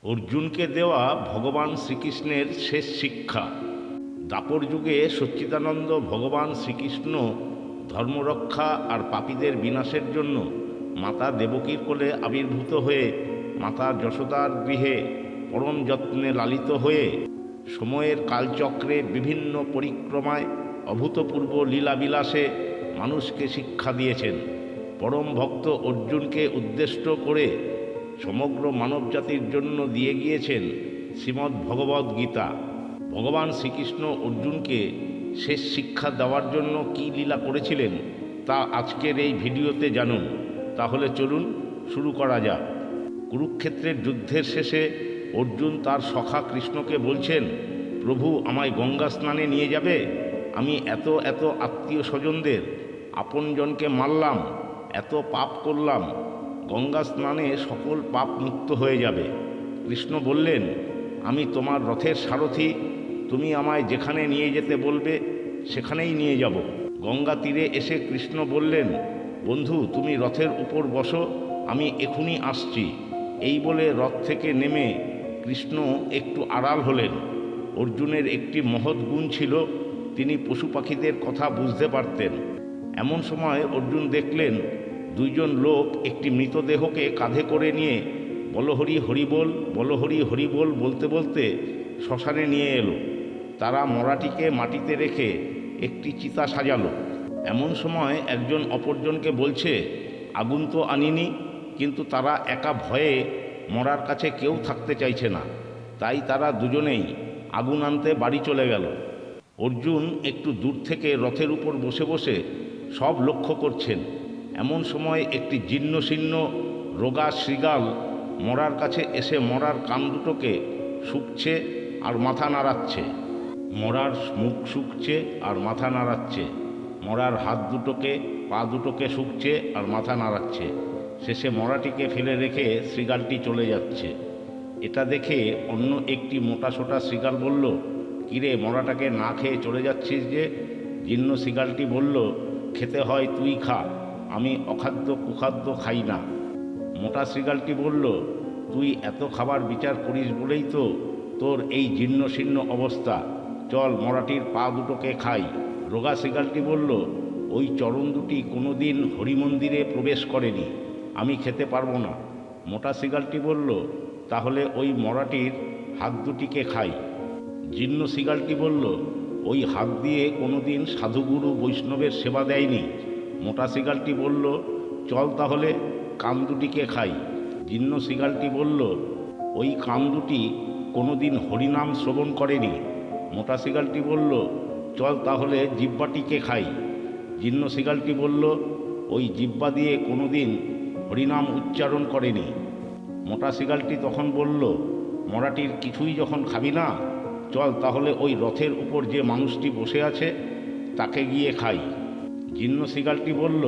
অর্জুনকে দেওয়া ভগবান শ্রীকৃষ্ণের শেষ শিক্ষা। দাপর যুগে সচ্চিদানন্দ ভগবান শ্রীকৃষ্ণ ধর্মরক্ষা আর পাপীদের বিনাশের জন্য মাতা দেবকীর কোলে আবির্ভূত হয়ে মাতা যশোদার গৃহে পরম যত্নে লালিত হয়ে সময়ের কালচক্রে বিভিন্ন পরিক্রমায় অভূতপূর্ব লীলাবিলাসে মানুষকে শিক্ষা দিয়েছেন। পরম ভক্ত অর্জুনকে উদ্দেশ্য করে সমগ্র মানবজাতির জন্য দিয়ে গিয়েছেন শ্রীমদ্ ভগবদ্ গীতা। ভগবান শ্রীকৃষ্ণ অর্জুনকে শেষ শিক্ষা দেওয়ার জন্য কী লীলা করেছিলেন তা আজকের এই ভিডিওতে জানুন। তাহলে চলুন শুরু করা যাক। কুরুক্ষেত্রের যুদ্ধের শেষে অর্জুন তার সখা কৃষ্ণকে বলছেন, প্রভু আমায় গঙ্গা স্নানে নিয়ে যাবে? আমি এত এত আত্মীয় স্বজনদের আপনজনকে মারলাম, এত পাপ করলাম, গঙ্গা স্নানে সকল পাপ মুক্ত হয়ে যাবে। কৃষ্ণ বললেন, আমি তোমার রথের সারথি, তুমি আমায় যেখানে নিয়ে যেতে বলবে সেখানেই নিয়ে যাব। গঙ্গা তীরে এসে কৃষ্ণ বললেন, বন্ধু তুমি রথের উপর বসো, আমি এখুনি আসছি। এই বলে রথ থেকে নেমে কৃষ্ণ একটু আড়াল হলেন। অর্জুনের একটি মহৎ গুণ ছিল, তিনি পশু পাখিদের কথা বুঝতে পারতেন। এমন সময় অর্জুন দেখলেন দুইজন লোক একটি মৃতদেহকে কাঁধে করে নিয়ে বলহরি হরিবোল বলহরি হরিবোল বলতে বলতে শ্মশানে নিয়ে এলো। তারা মরাটিকে মাটিতে রেখে একটি চিতা সাজালো। এমন সময় একজন অপরজনকে বলছে, আগুন তো আনিনি, কিন্তু তারা একা ভয়ে মরার কাছে কেউ থাকতে চাইছে না। তাই তারা দুজনেই আগুন আনতে বাড়ি চলে গেল। অর্জুন একটু দূর থেকে রথের উপর বসে বসে সব লক্ষ্য করছেন। এমন সময় একটি জীর্ণ শীর্ণ রোগা শৃগাল মরার কাছে এসে মরার কান দুটোকে শুকছে আর মাথা নাড়াচ্ছে, মরার মুখ শুকছে আর মাথা নাড়াচ্ছে, মরার হাত দুটোকে পা দুটোকে শুকছে আর মাথা নাড়াচ্ছে। শেষে মরাটিকে ফেলে রেখে শৃগালটি চলে যাচ্ছে। এটা দেখে অন্য একটি মোটাসোটা শৃগাল বলল, কিরে মরাটাকে না খেয়ে চলে যাচ্ছিস যে? জীর্ণ শৃগালটি বলল, খেতে হয় তুই খা, আমি অখাদ্য কুখাদ্য খাই না। মোটা শৃগালটি বলল, তুই এত খাবার বিচার করিস বলেই তো তোর এই জীর্ণ শীর্ণ অবস্থা, চল মরাটির পা দুটোকে খাই। রোগা শৃগালটি বলল, ওই চরণ দুটি কোনো দিন হরিমন্দিরে প্রবেশ করেনি, আমি খেতে পারবো না। মোটা শৃগালটি বলল, তাহলে ওই মরাটির হাত দুটিকে খাই। জীর্ণ শৃগালটি বলল, ওই হাত দিয়ে কোনো দিন সাধুগুরু বৈষ্ণবের সেবা দেয়নি। মোটা শৃগালটি বলল, চল তাহলে কান দুটিকে খাই। জীর্ণ শৃগালটি বলল, ওই কান দুটি কোনো দিন হরিনাম শ্রবণ করেনি। মোটা শৃগালটি বলল, চল তাহলে জিহ্বাটিকে খাই। জীর্ণ শৃগালটি বলল, ওই জিহ্বা দিয়ে কোনো দিন হরিনাম উচ্চারণ করেনি। মোটা শৃগালটি তখন বলল, মরাটির কিছুই যখন খাবি না, চল তাহলে ওই রথের উপর যে মানুষটি বসে আছে তাকে গিয়ে খাই। জীর্ণ শৃগালটি বলল,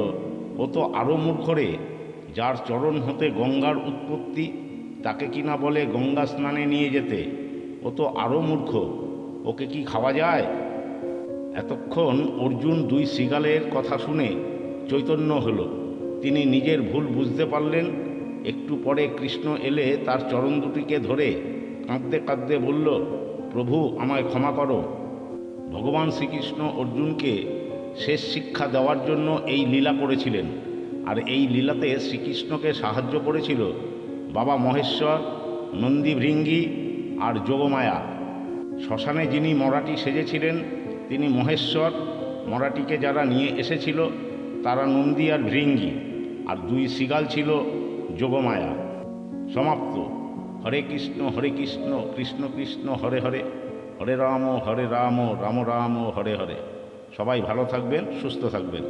ও তো আরও মূর্খ রে, যার চরণ হতে গঙ্গার উৎপত্তি তাকে কিনা বলে গঙ্গা স্নানে নিয়ে যেতে, ও তো আরও মূর্খ, ওকে কি খাওয়া যায়? এতক্ষণ অর্জুন দুই শৃগালের কথা শুনে চৈতন্য হল। তিনি নিজের ভুল বুঝতে পারলেন। একটু পরে কৃষ্ণ এলে তার চরণ দুটিকে ধরে কাঁদতে কাঁদতে বলল, প্রভু আমায় ক্ষমা করো। ভগবান শ্রীকৃষ্ণ অর্জুনকে শেষ শিক্ষা দেওয়ার জন্য এই লীলা করেছিলেন। আর এই লীলাতে শ্রীকৃষ্ণকে সাহায্য করেছিল বাবা মহেশ্বর, নন্দী ভৃঙ্গি আর যোগমায়া। শ্মশানে যিনি মরাটি সেজেছিলেন তিনি মহেশ্বর, মরাটিকে যারা নিয়ে এসেছিল তারা নন্দী আর ভৃঙ্গি, আর দুই শৃগাল ছিল যোগমায়া। সমাপ্ত। হরে কৃষ্ণ কৃষ্ণ কৃষ্ণ হরে হরে, হরে রাম রাম রাম রাম হরে হরে। সবাই ভালো থাকবেন, সুস্থ থাকবেন।